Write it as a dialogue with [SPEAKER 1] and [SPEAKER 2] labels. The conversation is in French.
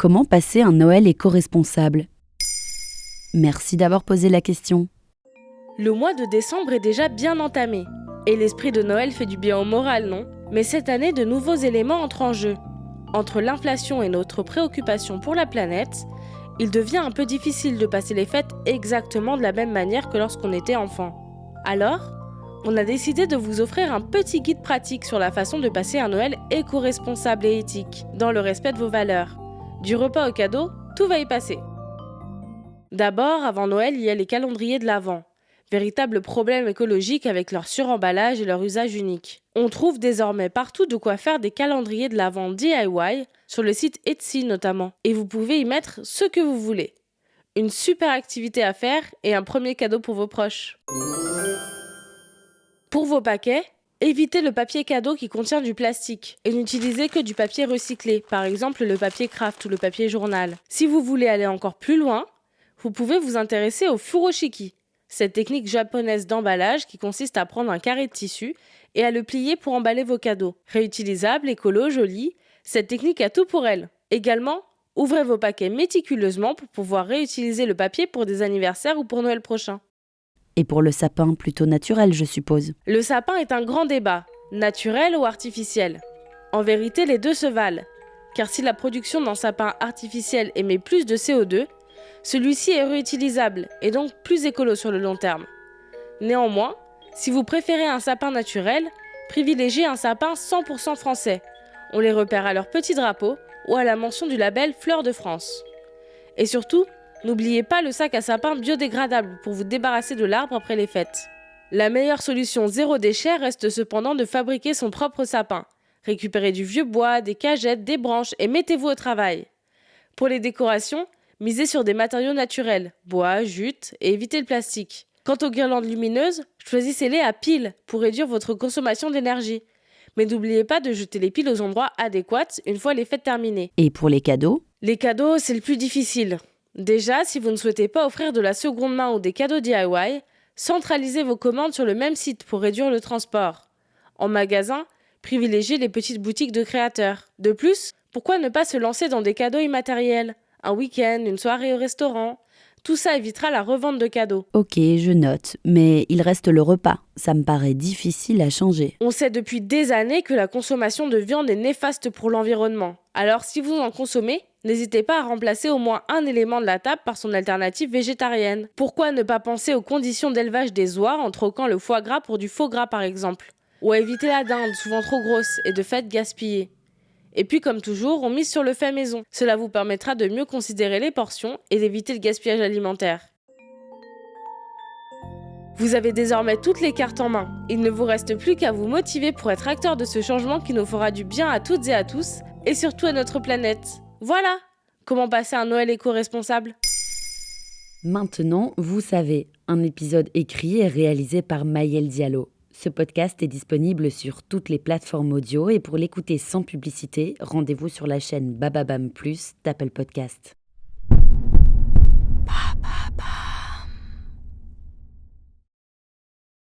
[SPEAKER 1] Comment passer un Noël éco-responsable ? Merci d'avoir posé la question.
[SPEAKER 2] Le mois de décembre est déjà bien entamé. Et l'esprit de Noël fait du bien au moral, non ? Mais cette année, de nouveaux éléments entrent en jeu. Entre l'inflation et notre préoccupation pour la planète, il devient un peu difficile de passer les fêtes exactement de la même manière que lorsqu'on était enfant. Alors, on a décidé de vous offrir un petit guide pratique sur la façon de passer un Noël éco-responsable et éthique, dans le respect de vos valeurs. Du repas au cadeau, tout va y passer. D'abord, avant Noël, il y a les calendriers de l'Avent. Véritable problème écologique avec leur suremballage et leur usage unique. On trouve désormais partout de quoi faire des calendriers de l'Avent DIY, sur le site Etsy notamment, et vous pouvez y mettre ce que vous voulez. Une super activité à faire et un premier cadeau pour vos proches. Pour vos paquets, évitez le papier cadeau qui contient du plastique et n'utilisez que du papier recyclé, par exemple le papier craft ou le papier journal. Si vous voulez aller encore plus loin, vous pouvez vous intéresser au furoshiki, cette technique japonaise d'emballage qui consiste à prendre un carré de tissu et à le plier pour emballer vos cadeaux. Réutilisable, écolo, joli, cette technique a tout pour elle. Également, ouvrez vos paquets méticuleusement pour pouvoir réutiliser le papier pour des anniversaires ou pour Noël prochain.
[SPEAKER 1] Et pour le sapin, plutôt naturel, je suppose.
[SPEAKER 2] Le sapin est un grand débat, naturel ou artificiel. En vérité, les deux se valent, car si la production d'un sapin artificiel émet plus de CO2, celui-ci est réutilisable et donc plus écolo sur le long terme. Néanmoins, si vous préférez un sapin naturel, privilégiez un sapin 100% français. On les repère à leur petit drapeau ou à la mention du label Fleur de France. Et surtout, n'oubliez pas le sac à sapin biodégradable pour vous débarrasser de l'arbre après les fêtes. La meilleure solution zéro déchet reste cependant de fabriquer son propre sapin. Récupérez du vieux bois, des cagettes, des branches et mettez-vous au travail. Pour les décorations, misez sur des matériaux naturels, bois, jute et évitez le plastique. Quant aux guirlandes lumineuses, choisissez-les à piles pour réduire votre consommation d'énergie. Mais n'oubliez pas de jeter les piles aux endroits adéquats une fois les fêtes terminées.
[SPEAKER 1] Et pour les cadeaux ?
[SPEAKER 2] Les cadeaux, c'est le plus difficile. Déjà, si vous ne souhaitez pas offrir de la seconde main ou des cadeaux DIY, centralisez vos commandes sur le même site pour réduire le transport. En magasin, privilégiez les petites boutiques de créateurs. De plus, pourquoi ne pas se lancer dans des cadeaux immatériels ? Un week-end, une soirée au restaurant. Tout ça évitera la revente de cadeaux.
[SPEAKER 1] Ok, je note, mais il reste le repas. Ça me paraît difficile à changer.
[SPEAKER 2] On sait depuis des années que la consommation de viande est néfaste pour l'environnement. Alors si vous en consommez, n'hésitez pas à remplacer au moins un élément de la table par son alternative végétarienne. Pourquoi ne pas penser aux conditions d'élevage des oies en troquant le foie gras pour du faux gras par exemple ? Ou à éviter la dinde, souvent trop grosse, et de fait gaspillée. Et puis comme toujours, on mise sur le fait maison. Cela vous permettra de mieux considérer les portions et d'éviter le gaspillage alimentaire. Vous avez désormais toutes les cartes en main. Il ne vous reste plus qu'à vous motiver pour être acteur de ce changement qui nous fera du bien à toutes et à tous, et surtout à notre planète. Voilà comment passer un Noël éco-responsable.
[SPEAKER 1] Maintenant, vous savez, un épisode écrit et réalisé par Maëlle Diallo. Ce podcast est disponible sur toutes les plateformes audio et pour l'écouter sans publicité, rendez-vous sur la chaîne Bababam Plus d'Apple Podcast. Ba, ba, ba.